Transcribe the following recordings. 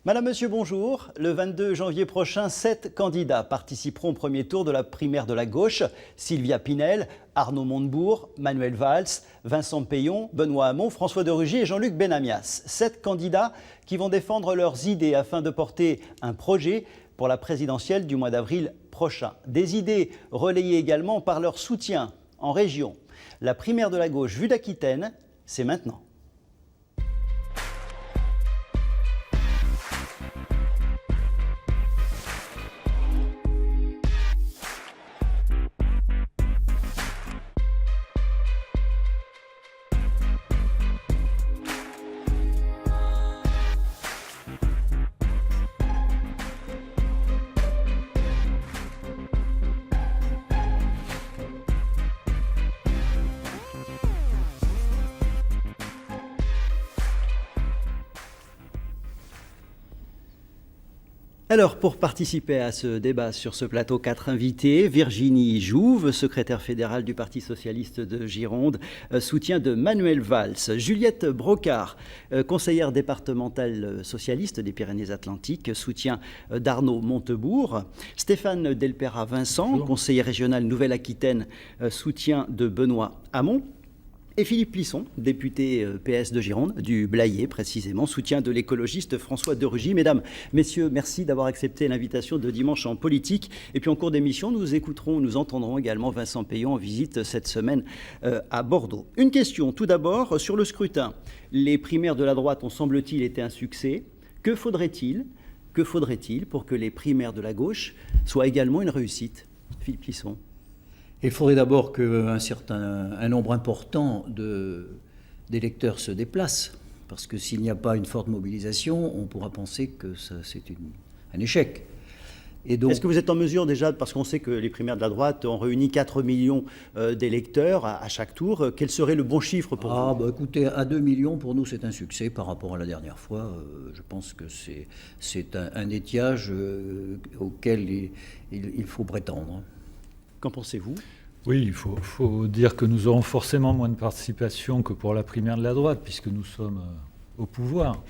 Madame, Monsieur, bonjour. Le 22 janvier prochain, 7 candidats participeront au premier tour de la primaire de la gauche. Sylvia Pinel, Arnaud Montebourg, Manuel Valls, Vincent Peillon, Benoît Hamon, François de Rugy et Jean-Luc Benamias. 7 candidats qui vont défendre leurs idées afin de porter un projet pour la présidentielle du mois d'avril prochain. Des idées relayées également par leur soutien en région. La primaire de la gauche vue d'Aquitaine, c'est maintenant. Alors, pour participer à ce débat sur ce plateau, 4 invités. Virginie Jouve, secrétaire fédérale du Parti socialiste de Gironde, soutien de Manuel Valls. Juliette Brocard, conseillère départementale socialiste des Pyrénées-Atlantiques, soutien d'Arnaud Montebourg. Stéphane Delpera-Vincent, conseiller régional Nouvelle-Aquitaine, soutien de Benoît Hamon. Et Philippe Plisson, député PS de Gironde, du Blayais précisément, soutien de l'écologiste François de Rugy. Mesdames, Messieurs, merci d'avoir accepté l'invitation de Dimanche en politique. Et puis en cours d'émission, nous entendrons également Vincent Peillon en visite cette semaine à Bordeaux. Une question tout d'abord sur le scrutin. Les primaires de la droite ont, semble-t-il, été un succès. Que faudrait-il pour que les primaires de la gauche soient également une réussite? Philippe Plisson. Il faudrait d'abord qu'un nombre important d'électeurs se déplacent, parce que s'il n'y a pas une forte mobilisation, on pourra penser que c'est un échec. Et donc, est-ce que vous êtes en mesure déjà, parce qu'on sait que les primaires de la droite ont réuni 4 millions d'électeurs à chaque tour, quel serait le bon chiffre pour vous? Écoutez, à 2 millions, pour nous, c'est un succès par rapport à la dernière fois. Je pense que c'est un étiage auquel il faut prétendre. Qu'en pensez-vous? Oui, il faut dire que nous aurons forcément moins de participation que pour la primaire de la droite, puisque nous sommes au pouvoir.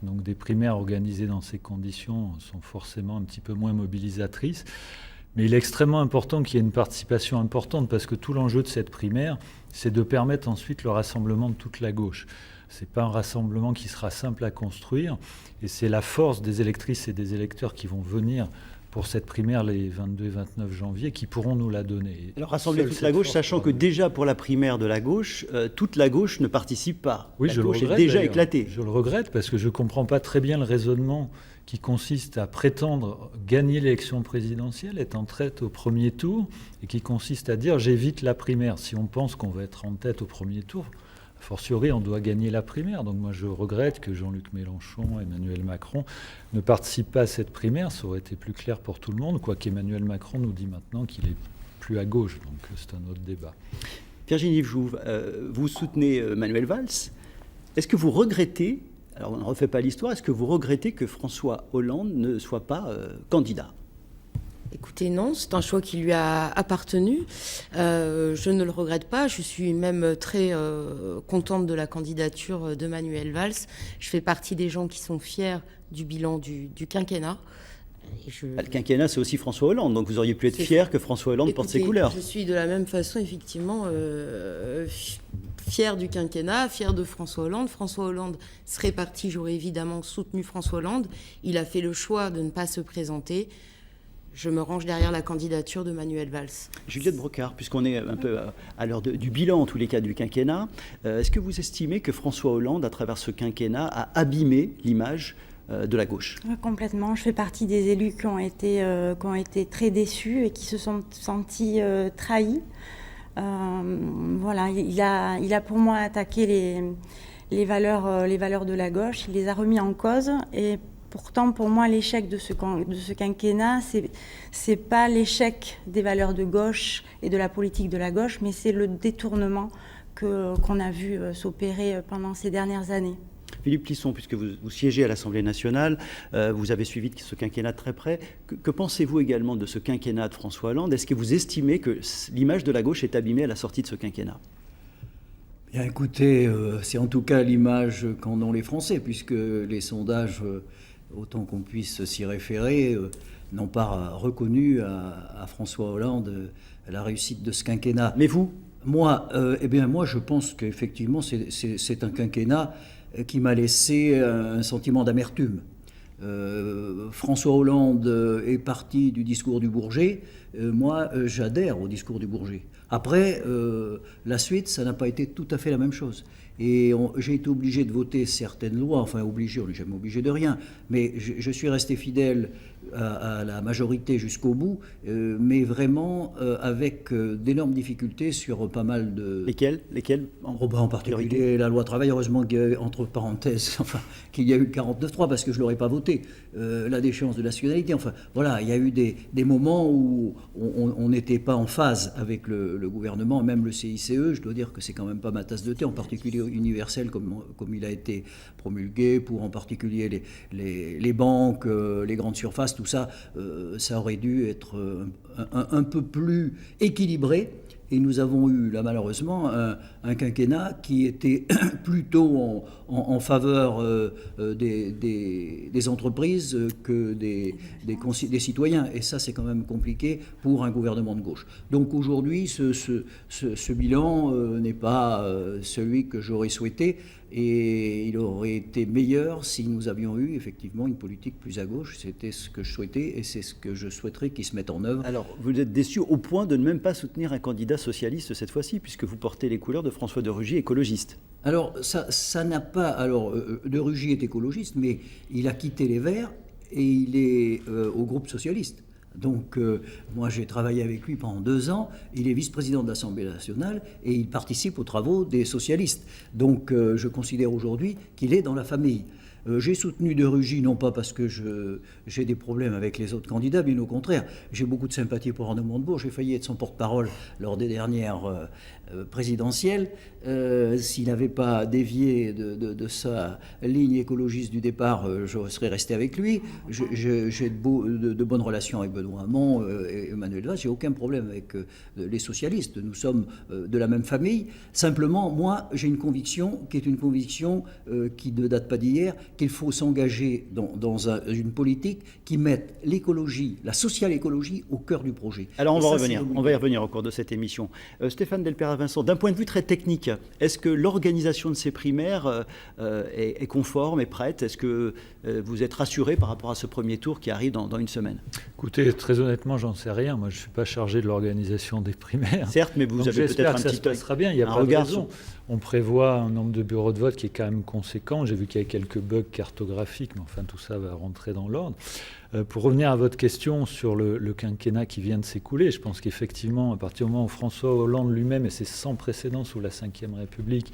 Donc des primaires organisées dans ces conditions sont forcément un petit peu moins mobilisatrices. Mais il est extrêmement important qu'il y ait une participation importante, parce que tout l'enjeu de cette primaire, c'est de permettre ensuite le rassemblement de toute la gauche. Ce n'est pas un rassemblement qui sera simple à construire, et c'est la force des électrices et des électeurs qui vont venir pour cette primaire les 22 et 29 janvier, qui pourront nous la donner. Alors rassembler toute la gauche, sachant que déjà pour la primaire de la gauche, toute la gauche ne participe pas. Oui, la gauche est déjà éclatée. Je le regrette, parce que je ne comprends pas très bien le raisonnement qui consiste à prétendre gagner l'élection présidentielle, être en tête au premier tour, et qui consiste à dire j'évite la primaire. Si on pense qu'on va être en tête au premier tour, a fortiori, on doit gagner la primaire. Donc moi, je regrette que Jean-Luc Mélenchon et Emmanuel Macron ne participent pas à cette primaire. Ça aurait été plus clair pour tout le monde, quoique Emmanuel Macron nous dit maintenant qu'il est plus à gauche. Donc c'est un autre débat. Virginie Jouve, vous soutenez Manuel Valls. Est-ce que vous regrettez, alors on ne refait pas l'histoire, est-ce que vous regrettez que François Hollande ne soit pas candidat? Écoutez, non, c'est un choix qui lui a appartenu. Je ne le regrette pas. Je suis même très contente de la candidature de Manuel Valls. Je fais partie des gens qui sont fiers du bilan du quinquennat. Le quinquennat, c'est aussi François Hollande, donc vous auriez pu être fier que François Hollande porte ses couleurs. Je suis de la même façon, effectivement, fier du quinquennat, fier de François Hollande. François Hollande serait parti, j'aurais évidemment soutenu François Hollande. Il a fait le choix de ne pas se présenter. Je me range derrière la candidature de Manuel Valls. Juliette Brocard, puisqu'on est un peu à l'heure du bilan, en tous les cas, du quinquennat, est-ce que vous estimez que François Hollande, à travers ce quinquennat, a abîmé l'image de la gauche? Complètement. Je fais partie des élus qui ont été très déçus et qui se sont sentis trahis. Voilà, il a pour moi attaqué les valeurs de la gauche, il les a remis en cause, et pourtant, pour moi, l'échec de ce quinquennat, c'est pas l'échec des valeurs de gauche et de la politique de la gauche, mais c'est le détournement qu'on a vu s'opérer pendant ces dernières années. Philippe Plisson, puisque vous siégez à l'Assemblée nationale, vous avez suivi ce quinquennat de très près. Que pensez-vous également de ce quinquennat de François Hollande? Est-ce que vous estimez que l'image de la gauche est abîmée à la sortie de ce quinquennat? Bien, écoutez, c'est en tout cas l'image qu'en ont les Français, puisque les sondages autant qu'on puisse s'y référer, n'ont pas reconnu à François Hollande la réussite de ce quinquennat. Mais vous ? Moi, moi, je pense qu'effectivement, c'est un quinquennat qui m'a laissé un sentiment d'amertume. François Hollande est parti du discours du Bourget. Moi, j'adhère au discours du Bourget. Après, la suite, ça n'a pas été tout à fait la même chose. Et j'ai été obligé de voter certaines lois, enfin obligé, on n'est jamais obligé de rien, mais je suis resté fidèle à la majorité jusqu'au bout, mais vraiment avec d'énormes difficultés sur pas mal de... Lesquels En particulier la loi travail, heureusement qu'il y a, entre parenthèses, qu'il y a eu 49.3 parce que je ne l'aurais pas voté, la déchéance de nationalité, enfin voilà, il y a eu des moments où on n'était pas en phase avec le gouvernement, même le CICE, je dois dire que c'est quand même pas ma tasse de thé, en particulier universel comme il a été promulgué, pour en particulier les banques, les grandes surfaces, tout ça, ça aurait dû être un peu plus équilibré. Et nous avons eu, là, malheureusement, un quinquennat qui était plutôt en faveur des entreprises que des citoyens. Et ça, c'est quand même compliqué pour un gouvernement de gauche. Donc aujourd'hui, ce bilan n'est pas celui que j'aurais souhaité. Et il aurait été meilleur si nous avions eu effectivement une politique plus à gauche. C'était ce que je souhaitais et c'est ce que je souhaiterais qu'il se mette en œuvre. Alors, vous êtes déçu au point de ne même pas soutenir un candidat socialiste cette fois-ci, puisque vous portez les couleurs de François de Rugy, écologiste. Alors, ça n'a pas... Alors, de Rugy est écologiste, mais il a quitté les Verts et il est au groupe socialiste. Donc, moi, j'ai travaillé avec lui pendant 2 ans. Il est vice-président de l'Assemblée nationale et il participe aux travaux des socialistes. Donc, je considère aujourd'hui qu'il est dans la famille. J'ai soutenu de Rugy, non pas parce que j'ai des problèmes avec les autres candidats, bien au contraire. J'ai beaucoup de sympathie pour Arnaud Montebourg. J'ai failli être son porte-parole lors des dernières présidentielles. S'il n'avait pas dévié de sa ligne écologiste du départ, je serais resté avec lui. J'ai de bonnes relations avec Benoît Hamon et Manuel Valls. J'ai aucun problème avec les socialistes. Nous sommes de la même famille. Simplement, moi, j'ai une conviction qui est une conviction qui ne date pas d'hier, qu'il faut s'engager dans une politique qui mette l'écologie, la social écologie, au cœur du projet. Alors on va y revenir au cours de cette émission. Stéphane Delperra-Vincent, d'un point de vue très technique, est-ce que l'organisation de ces primaires est conforme, est prête ? Est-ce que vous êtes rassuré par rapport à ce premier tour qui arrive dans une semaine ? Écoutez, très honnêtement, j'en sais rien. Moi, je ne suis pas chargé de l'organisation des primaires. Certes, mais vous avez peut-être un petit... Ça se passera bien, il n'y a pas de raison. On prévoit un nombre de bureaux de vote qui est quand même conséquent. J'ai vu qu'il y a quelques bugs cartographiques, mais enfin, tout ça va rentrer dans l'ordre. Pour revenir à votre question sur le quinquennat qui vient de s'écouler, je pense qu'effectivement, à partir du moment où François Hollande lui-même, et c'est sans précédent sous la Ve République,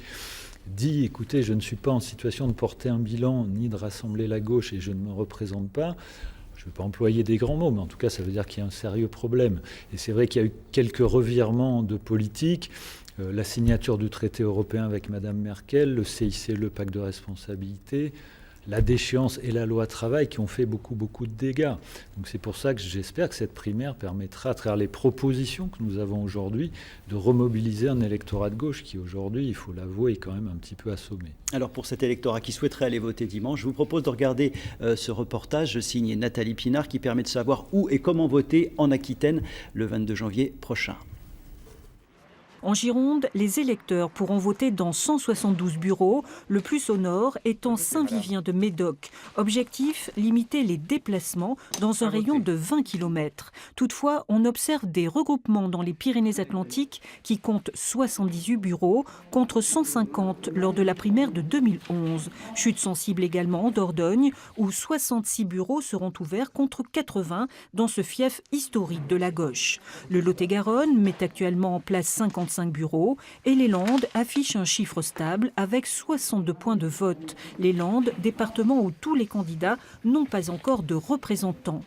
dit « Écoutez, je ne suis pas en situation de porter un bilan ni de rassembler la gauche et je ne me représente pas », je ne vais pas employer des grands mots, mais en tout cas, ça veut dire qu'il y a un sérieux problème. Et c'est vrai qu'il y a eu quelques revirements de politique. La signature du traité européen avec Mme Merkel, le CICE, le pacte de responsabilité, la déchéance et la loi travail qui ont fait beaucoup de dégâts. Donc c'est pour ça que j'espère que cette primaire permettra, à travers les propositions que nous avons aujourd'hui, de remobiliser un électorat de gauche qui aujourd'hui, il faut l'avouer, est quand même un petit peu assommé. Alors pour cet électorat qui souhaiterait aller voter dimanche, je vous propose de regarder ce reportage signé Nathalie Pinard qui permet de savoir où et comment voter en Aquitaine le 22 janvier prochain. En Gironde, les électeurs pourront voter dans 172 bureaux, le plus au nord étant Saint-Vivien de Médoc. Objectif, limiter les déplacements dans un rayon de 20 km. Toutefois, on observe des regroupements dans les Pyrénées-Atlantiques qui comptent 78 bureaux contre 150 lors de la primaire de 2011. Chute sensible également en Dordogne où 66 bureaux seront ouverts contre 80 dans ce fief historique de la gauche. Le Lot-et-Garonne met actuellement en place 55 bureaux et les Landes affichent un chiffre stable avec 62 points de vote. Les Landes, département où tous les candidats n'ont pas encore de représentants.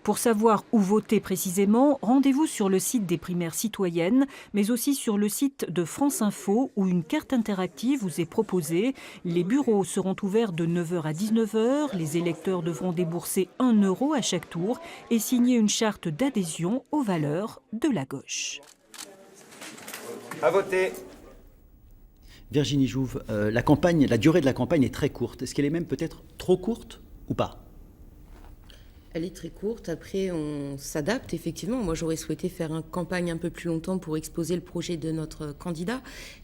Pour savoir où voter précisément, rendez-vous sur le site des primaires citoyennes, mais aussi sur le site de France Info où une carte interactive vous est proposée. Les bureaux seront ouverts de 9h à 19h. Les électeurs devront débourser 1 € à chaque tour et signer une charte d'adhésion aux valeurs de la gauche. À voter. Virginie Jouve, la durée de la campagne est très courte. Est-ce qu'elle est même peut-être trop courte ou pas ? Elle est très courte. Après, on s'adapte, effectivement. Moi, j'aurais souhaité faire une campagne un peu plus longtemps pour exposer le projet de notre candidat,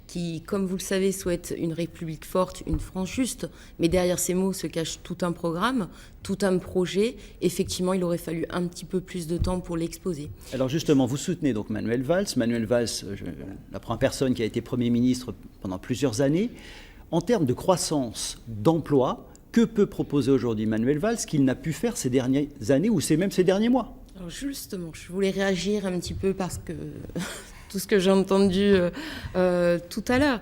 qui, comme vous le savez, souhaite une République forte, une France juste. Mais derrière ces mots se cache tout un programme, tout un projet. Effectivement, il aurait fallu un petit peu plus de temps pour l'exposer. Alors justement, vous soutenez donc Manuel Valls. Manuel Valls, la première personne qui a été Premier ministre pendant plusieurs années. En termes de croissance, d'emploi, que peut proposer aujourd'hui Manuel Valls qu'il n'a pu faire ces dernières années ou même ces derniers mois? Alors justement, je voulais réagir un petit peu parce que tout ce que j'ai entendu tout à l'heure.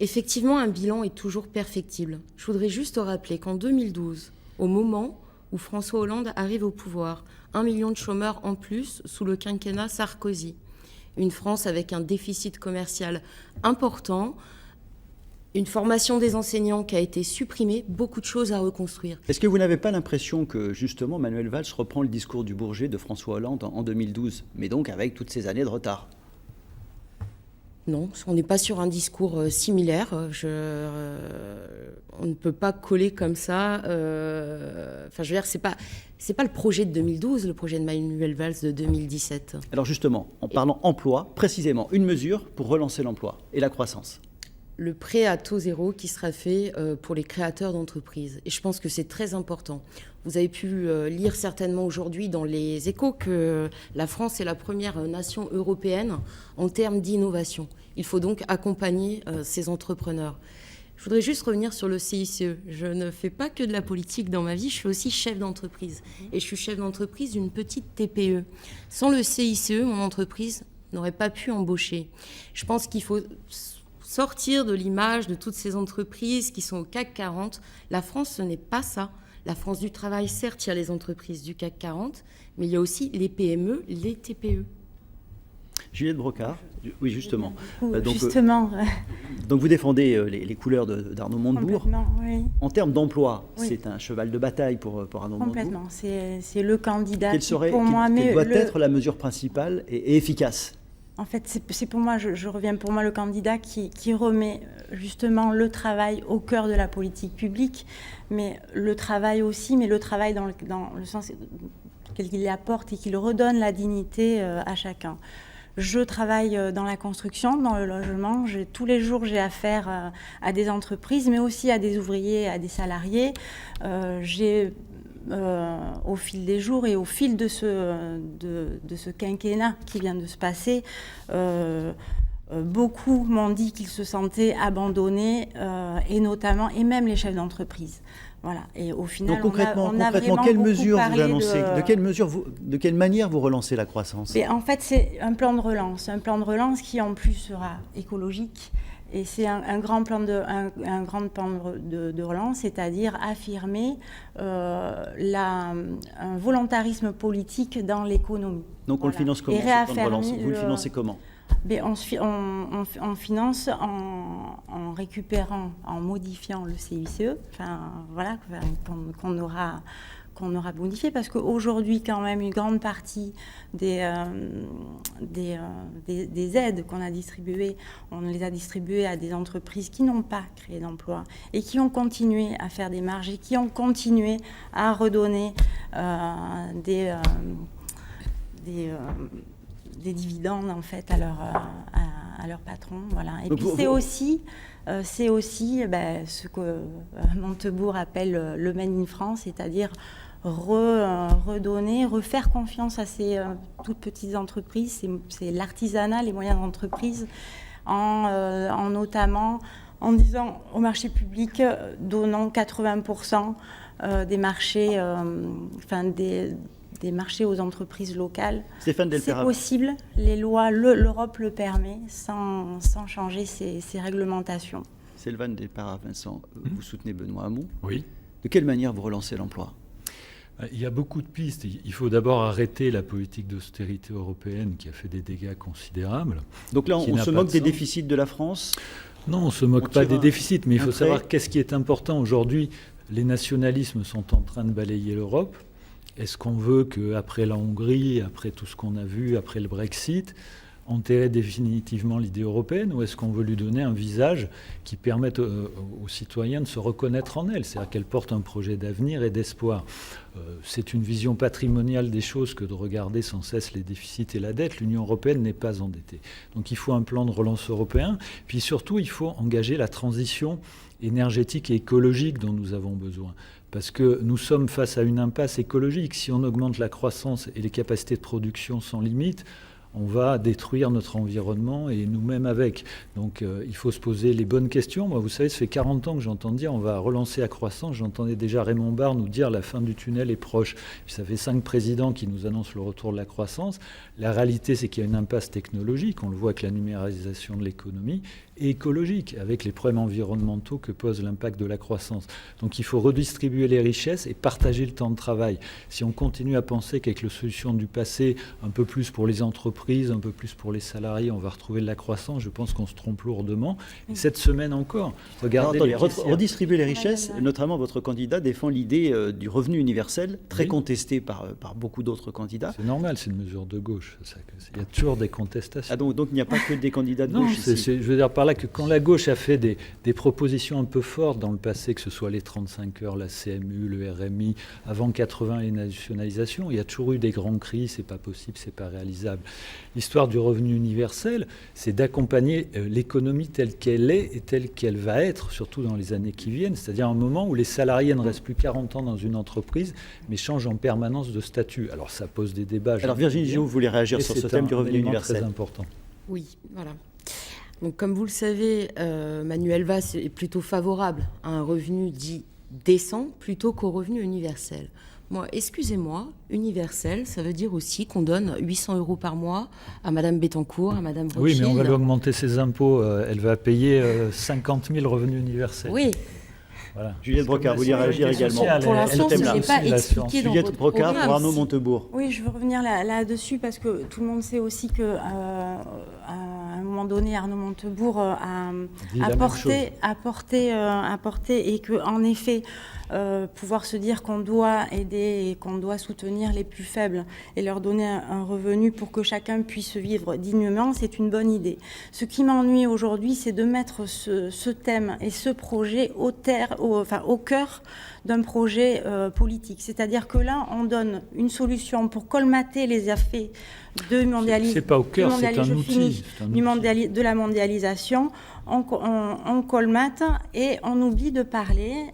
Effectivement, un bilan est toujours perfectible. Je voudrais juste rappeler qu'en 2012, au moment où François Hollande arrive au pouvoir, 1 million de chômeurs en plus sous le quinquennat Sarkozy. Une France avec un déficit commercial important, une formation des enseignants qui a été supprimée, beaucoup de choses à reconstruire. Est-ce que vous n'avez pas l'impression que, justement, Manuel Valls reprend le discours du Bourget de François Hollande en 2012, mais donc avec toutes ces années de retard? Non, on n'est pas sur un discours similaire. On ne peut pas coller comme ça. Enfin, je veux dire, c'est pas le projet de 2012, le projet de Manuel Valls de 2017. Alors justement, en parlant emploi, précisément, une mesure pour relancer l'emploi et la croissance. Le prêt à taux zéro qui sera fait pour les créateurs d'entreprises. Et je pense que c'est très important. Vous avez pu lire certainement aujourd'hui dans les Échos que la France est la première nation européenne en termes d'innovation. Il faut donc accompagner ces entrepreneurs. Je voudrais juste revenir sur le CICE. Je ne fais pas que de la politique dans ma vie, je suis aussi chef d'entreprise. Et je suis chef d'entreprise d'une petite TPE. Sans le CICE, mon entreprise n'aurait pas pu embaucher. Je pense qu'il faut sortir de l'image de toutes ces entreprises qui sont au CAC 40. La France, ce n'est pas ça. La France du travail, certes, il y a les entreprises du CAC 40, mais il y a aussi les PME, les TPE. Juliette Brocard, oui, justement. Donc vous défendez les couleurs d'Arnaud Montebourg. Complètement, oui. En termes d'emploi, Oui. c'est un cheval de bataille pour Arnaud Montebourg. Complètement, c'est le candidat Quelle doit être la mesure principale et efficace? En fait, c'est pour moi, je reviens pour moi, le candidat qui remet justement le travail au cœur de la politique publique, mais le travail aussi, mais le travail dans le sens qu'il apporte et qu'il redonne la dignité à chacun. Je travaille dans la construction, dans le logement. Tous les jours, j'ai affaire à des entreprises, mais aussi à des ouvriers, à des salariés. Au fil des jours et au fil de ce quinquennat qui vient de se passer, beaucoup m'ont dit qu'ils se sentaient abandonnés, et même les chefs d'entreprise. Voilà. Et au final, donc concrètement, quelles mesures vous annoncez de quelle manière vous relancez la croissance? En fait, c'est un plan de relance qui en plus sera écologique. Et c'est un grand plan de relance, c'est-à-dire affirmer un volontarisme politique dans l'économie. Donc on le finance comment, ce plan de relance? Vous le financez comment? On finance en récupérant, en modifiant le CICE, qu'on aura bonifié, parce qu'aujourd'hui, quand même, une grande partie des aides qu'on a distribuées, on les a distribuées à des entreprises qui n'ont pas créé d'emplois et qui ont continué à faire des marges et qui ont continué à redonner des dividendes, en fait, à leur patron. Voilà. Et puis c'est aussi ce que Montebourg appelle le Made in France, c'est-à-dire refaire confiance à ces toutes petites entreprises, c'est l'artisanat, les moyens d'entreprise, en notamment en disant au marché public, donnons 80% des marchés, des marchés aux entreprises locales. Stéphane Delpera. C'est possible, les lois, l'Europe le permet, sans changer ces réglementations. Stéphane Delpera, Vincent, vous soutenez Benoît Hamon. Oui. De quelle manière vous relancez l'emploi? Il y a beaucoup de pistes. Il faut d'abord arrêter la politique d'austérité européenne qui a fait des dégâts considérables. Donc là, on se moque des déficits de la France? Non, on ne se moque pas des déficits, mais il faut savoir qu'est-ce qui est important aujourd'hui. Les nationalismes sont en train de balayer l'Europe. Est-ce qu'on veut qu'après la Hongrie, après tout ce qu'on a vu, après le Brexit, enterrer définitivement l'idée européenne ou est-ce qu'on veut lui donner un visage qui permette aux citoyens de se reconnaître en elle, c'est-à-dire qu'elle porte un projet d'avenir et d'espoir. C'est une vision patrimoniale des choses que de regarder sans cesse les déficits et la dette. L'Union européenne n'est pas endettée. Donc il faut un plan de relance européen. Puis surtout, il faut engager la transition énergétique et écologique dont nous avons besoin. Parce que nous sommes face à une impasse écologique. Si on augmente la croissance et les capacités de production sans limite, on va détruire notre environnement et nous-mêmes avec. Donc il faut se poser les bonnes questions. Moi, vous savez, ça fait 40 ans que j'entends dire on va relancer la croissance. J'entendais déjà Raymond Barre nous dire la fin du tunnel est proche. Puis ça fait 5 présidents qui nous annoncent le retour de la croissance. La réalité, c'est qu'il y a une impasse technologique. On le voit avec la numérisation de l'économie et écologique, avec les problèmes environnementaux que pose l'impact de la croissance. Donc il faut redistribuer les richesses et partager le temps de travail. Si on continue à penser qu'avec les solutions du passé, un peu plus pour les entreprises, un peu plus pour les salariés, on va retrouver de la croissance, je pense qu'on se trompe lourdement. Et cette semaine encore, regardez... Redistribuer les richesses, notamment votre candidat défend l'idée du revenu universel, très contesté par beaucoup d'autres candidats. C'est normal, c'est une mesure de gauche. Il y a toujours des contestations. Ah donc il n'y a pas que des candidats de non, gauche ici. Je veux dire par là que quand la gauche a fait des propositions un peu fortes dans le passé, que ce soit les 35 heures, la CMU, le RMI, avant 80 les nationalisations, il y a toujours eu des grands cris, c'est pas possible, c'est pas réalisable. L'histoire du revenu universel, c'est d'accompagner l'économie telle qu'elle est et telle qu'elle va être, surtout dans les années qui viennent, c'est-à-dire un moment où les salariés ne restent plus 40 ans dans une entreprise, mais changent en permanence de statut. Alors ça pose des débats. Alors Virginie Giroud, vous voulez réagir sur ce thème du revenu universel. C'est très important. Oui, voilà. Donc, comme vous le savez, Manuel Valls est plutôt favorable à un revenu dit décent plutôt qu'au revenu universel. Moi, excusez-moi, universel, ça veut dire aussi qu'on donne 800 € par mois à Madame Bettencourt, à Madame Rothschild. Oui, mais on va lui augmenter ses impôts. Elle va payer 50 000 revenus universels. Oui. Voilà. Juliette Brocard, vous voulez réagir également. Pour l'instant, je ne l'ai pas expliqué dans Juliette votre Brocard programme. pour Arnaud Montebourg. Oui, je veux revenir là-dessus parce que tout le monde sait aussi que à un moment donné, Arnaud Montebourg a apporté et que en effet, pouvoir se dire qu'on doit aider et qu'on doit soutenir les plus faibles et leur donner un revenu pour que chacun puisse vivre dignement, c'est une bonne idée. Ce qui m'ennuie aujourd'hui, c'est de mettre ce thème et ce projet au cœur d'un projet politique. C'est-à-dire que là, on donne une solution pour colmater les effets de mondialisation. C'est pas au cœur, c'est un outil. De la mondialisation. On colmate et on oublie de parler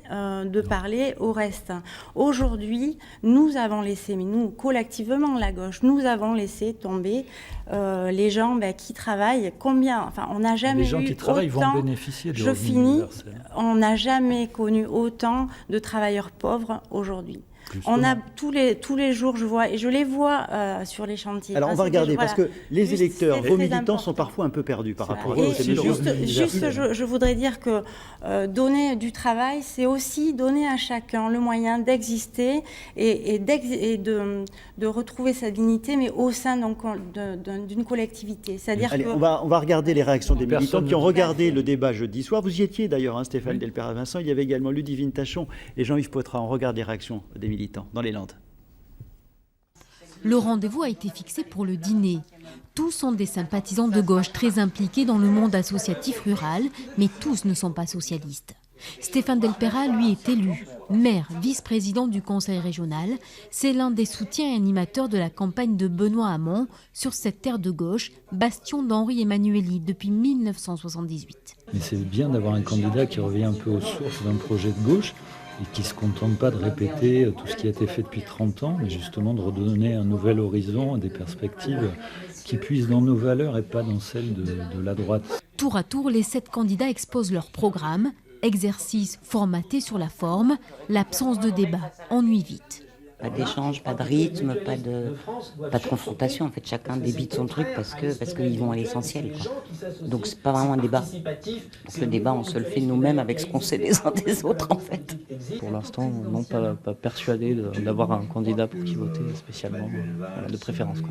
au reste. Aujourd'hui, nous avons laissé, mais nous, collectivement, la gauche, nous avons laissé tomber les gens qui travaillent. Combien ? Enfin, on n'a jamais eu autant... Les gens qui travaillent vont bénéficier du revenu universel. On n'a jamais connu autant de travailleurs pauvres aujourd'hui. On a tous les jours, je vois, et je les vois sur les chantiers. Alors on va regarder, parce que les électeurs, vos militants sont parfois un peu perdus par rapport à ces mesures. Juste, je voudrais dire que donner du travail, c'est aussi donner à chacun le moyen d'exister et de retrouver sa dignité, mais au sein d'une collectivité. C'est-à-dire Allez, que... on va regarder les réactions des militants qui ont regardé le débat jeudi soir. Vous y étiez d'ailleurs, Stéphane Delperra-Vincent. Il y avait également Ludivine Tachon et Jean-Yves Poitras. On regarde les réactions des militants dans les Landes. Le rendez-vous a été fixé pour le dîner. Tous sont des sympathisants de gauche très impliqués dans le monde associatif rural, mais tous ne sont pas socialistes. Stéphane Delperra, lui, est élu. Maire, vice-président du conseil régional, c'est l'un des soutiens et animateurs de la campagne de Benoît Hamon sur cette terre de gauche, bastion d'Henri Emmanuelli depuis 1978. Mais c'est bien d'avoir un candidat qui revient un peu aux sources d'un projet de gauche et qui ne se contente pas de répéter tout ce qui a été fait depuis 30 ans, mais justement de redonner un nouvel horizon, des perspectives qui puissent dans nos valeurs et pas dans celles de la droite. Tour à tour, les 7 candidats exposent leur programme. Exercice formaté sur la forme, l'absence de débat ennuie vite. Pas d'échange, pas de rythme, pas de confrontation. En fait, chacun débite son truc parce qu'ils vont à l'essentiel, quoi. Donc c'est pas vraiment un débat. Parce que le débat, on se le fait nous-mêmes avec ce qu'on sait les uns des autres, en fait. Pour l'instant, non, pas persuadé d'avoir un candidat pour qui voter spécialement, de préférence, quoi.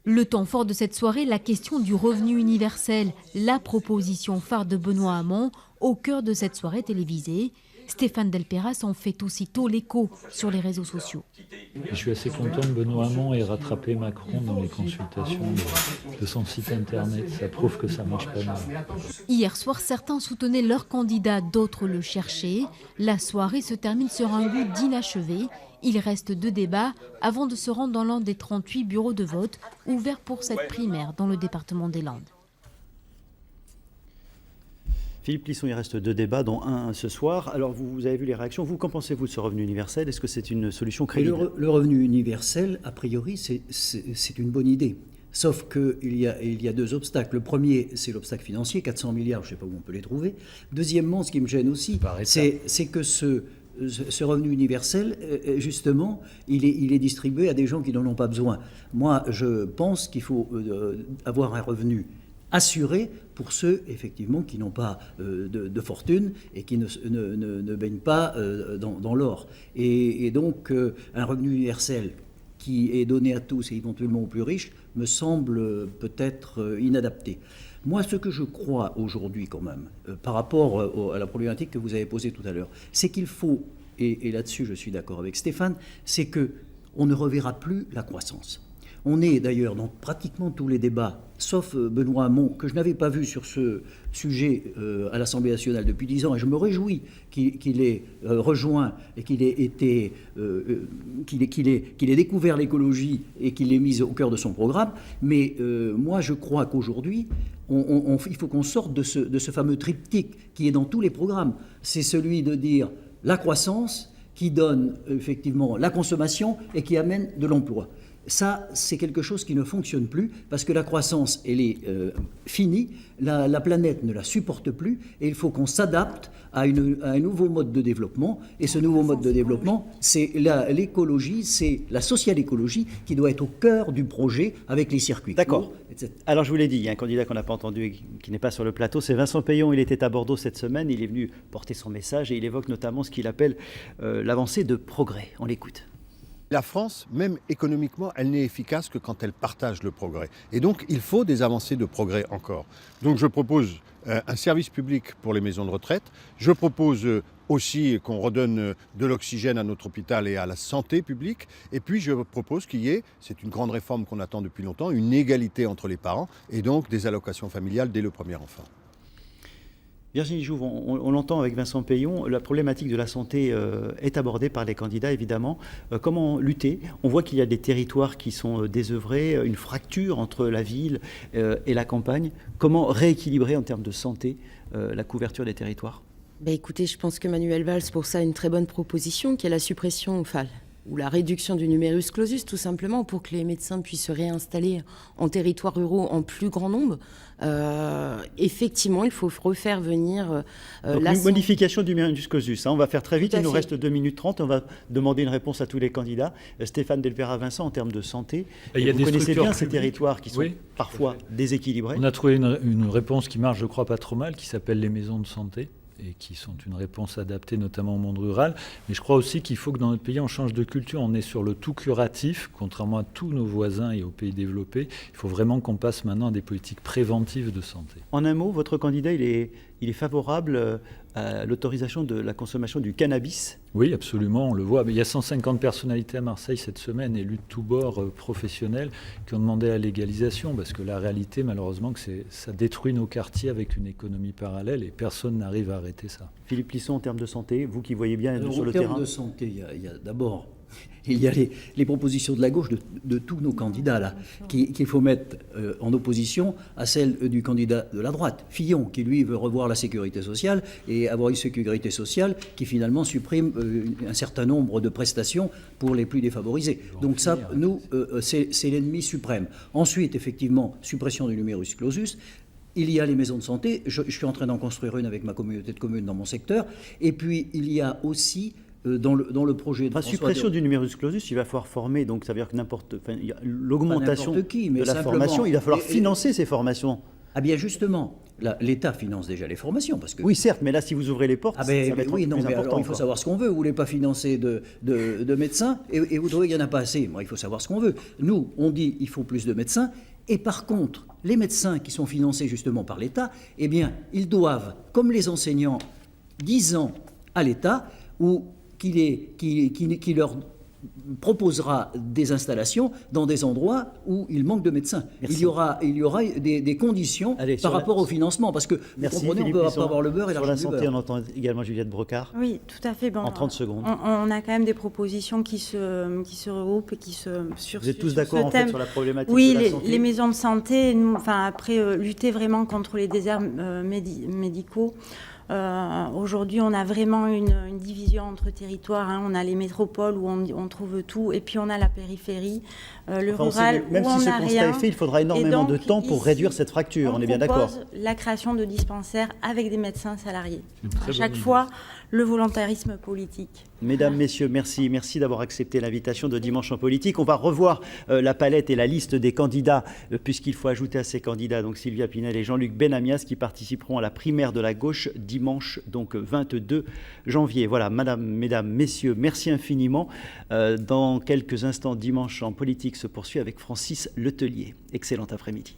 Le temps fort de cette soirée, la question du revenu universel, la proposition phare de Benoît Hamon, au cœur de cette soirée télévisée. Stéphane Delperras en fait aussitôt l'écho sur les réseaux sociaux. Je suis assez content que Benoît Hamon ait rattrapé Macron dans les consultations de son site internet. Ça prouve que ça marche pas mal. Hier soir, certains soutenaient leur candidat, d'autres le cherchaient. La soirée se termine sur un goût d'inachevé. Il reste 2 débats avant de se rendre dans l'un des 38 bureaux de vote ouverts pour cette primaire dans le département des Landes. Philippe Plisson, il reste 2 débats, dont un ce soir. Alors, vous avez vu les réactions. Vous, qu'en pensez-vous de ce revenu universel? Est-ce que c'est une solution crédible? Le revenu universel, a priori, c'est une bonne idée. Sauf qu'il y a 2 obstacles. Le premier, c'est l'obstacle financier, 400 milliards, je ne sais pas où on peut les trouver. Deuxièmement, ce qui me gêne aussi, c'est que ce revenu universel, justement, il est distribué à des gens qui n'en ont pas besoin. Moi, je pense qu'il faut avoir un revenu assuré pour ceux, effectivement, qui n'ont pas de fortune et qui ne baignent pas dans l'or. Et donc, un revenu universel qui est donné à tous et éventuellement aux plus riches me semble peut-être inadapté. Moi, ce que je crois aujourd'hui quand même, par rapport à la problématique que vous avez posée tout à l'heure, c'est qu'il faut, et là-dessus je suis d'accord avec Stéphane, c'est qu'on ne reverra plus la croissance. On est d'ailleurs dans pratiquement tous les débats, sauf Benoît Hamon, que je n'avais pas vu sur ce sujet à l'Assemblée nationale depuis 10 ans, et je me réjouis qu'il ait rejoint et qu'il ait découvert l'écologie et qu'il l'ait mise au cœur de son programme. Mais moi, je crois qu'aujourd'hui, il faut qu'on sorte de ce fameux triptyque qui est dans tous les programmes. C'est celui de dire la croissance qui donne effectivement la consommation et qui amène de l'emploi. Ça, c'est quelque chose qui ne fonctionne plus parce que la croissance, elle est finie, la planète ne la supporte plus et il faut qu'on s'adapte à un nouveau mode de développement. Et ce nouveau mode de développement, c'est l'écologie, c'est la social écologie qui doit être au cœur du projet avec les circuits courts, etc. Alors, je vous l'ai dit, il y a un candidat qu'on n'a pas entendu et qui n'est pas sur le plateau, c'est Vincent Payon. Il était à Bordeaux cette semaine, il est venu porter son message et il évoque notamment ce qu'il appelle l'avancée de progrès. On l'écoute. La France, même économiquement, elle n'est efficace que quand elle partage le progrès. Et donc, il faut des avancées de progrès encore. Donc, je propose un service public pour les maisons de retraite. Je propose aussi qu'on redonne de l'oxygène à notre hôpital et à la santé publique. Et puis, je propose qu'il y ait, c'est une grande réforme qu'on attend depuis longtemps, une égalité entre les parents et donc des allocations familiales dès le premier enfant. Virginie Jouve, on l'entend avec Vincent Payon, la problématique de la santé est abordée par les candidats, évidemment. Comment lutter? On voit qu'il y a des territoires qui sont désœuvrés, une fracture entre la ville et la campagne. Comment rééquilibrer en termes de santé la couverture des territoires? Écoutez, je pense que Manuel Valls, pour ça, a une très bonne proposition, qui est la suppression, ou la réduction du numerus clausus, tout simplement, pour que les médecins puissent se réinstaller en territoires ruraux en plus grand nombre. Effectivement, il faut refaire venir une modification du numerus clausus. On va faire très vite, il nous reste 2 minutes 30. On va demander une réponse à tous les candidats. Stéphane Delperras, Vincent, en termes de santé, vous connaissez bien ces territoires qui sont parfois déséquilibrés. On a trouvé une réponse qui marche, je crois, pas trop mal, qui s'appelle les maisons de santé, et qui sont une réponse adaptée notamment au monde rural. Mais je crois aussi qu'il faut que dans notre pays, on change de culture. On est sur le tout curatif, contrairement à tous nos voisins et aux pays développés. Il faut vraiment qu'on passe maintenant à des politiques préventives de santé. En un mot, votre candidat, il est favorable à l'autorisation de la consommation du cannabis? Oui, absolument, on le voit. Mais il y a 150 personnalités à Marseille cette semaine, élus de tous bords professionnels, qui ont demandé la légalisation, parce que la réalité, malheureusement, ça détruit nos quartiers avec une économie parallèle et personne n'arrive à arrêter ça. Philippe Plisson, en termes de santé, vous qui voyez bien sur le terrain. En termes de santé, il y a d'abord... Il y a les propositions de la gauche de tous nos candidats là, qu'il faut mettre en opposition à celles du candidat de la droite, Fillon, qui lui veut revoir la sécurité sociale et avoir une sécurité sociale qui finalement supprime un certain nombre de prestations pour les plus défavorisés. Donc ça, nous, c'est l'ennemi suprême. Ensuite, effectivement, suppression du numerus clausus. Il y a les maisons de santé. Je suis en train d'en construire une avec ma communauté de communes dans mon secteur. Et puis, il y a aussi... Dans le projet de suppression du numerus clausus, il va falloir former, donc ça veut dire que l'augmentation de la formation, il va falloir financer ces formations. Ah bien justement, l'État finance déjà les formations. Parce que... Oui certes, mais là si vous ouvrez les portes, ça va être plus important. Alors, il faut savoir ce qu'on veut. Vous ne voulez pas financer de médecins et vous trouvez qu'il n'y en a pas assez. Il faut savoir ce qu'on veut. Nous, on dit qu'il faut plus de médecins. Et par contre, les médecins qui sont financés justement par l'État, eh bien, ils doivent, comme les enseignants, 10 ans à l'État ou qui leur proposera des installations dans des endroits où il manque de médecins. Il y aura des conditions par rapport au financement, parce que vous comprenez, on ne peut pas avoir le beurre et l'argent l'argent du beurre. Sur la santé, on entend également Juliette Brocard. Oui, tout à fait. Bon, en 30 secondes. On a quand même des propositions qui se regroupent et qui se... Vous êtes tous d'accord en fait sur la problématique de la santé ? Oui, les maisons de santé, après lutter vraiment contre les déserts médicaux. Aujourd'hui, on a vraiment une division entre territoires. On a les métropoles où on trouve tout, et puis on a la périphérie, le rural, même où si on ce n'a constat rien. est fait, il faudra énormément de temps pour ici, réduire cette fracture. On est bien d'accord. On propose la création de dispensaires avec des médecins salariés. À chaque bonne fois, le volontarisme politique. Mesdames, Messieurs, merci d'avoir accepté l'invitation de Dimanche en politique. On va revoir la palette et la liste des candidats, puisqu'il faut ajouter à ces candidats donc Sylvia Pinel et Jean-Luc Benamias qui participeront à la primaire de la gauche dimanche, donc 22 janvier. Voilà, mesdames, messieurs, merci infiniment. Dans quelques instants, Dimanche en politique se poursuit avec Francis Letellier. Excellent après-midi.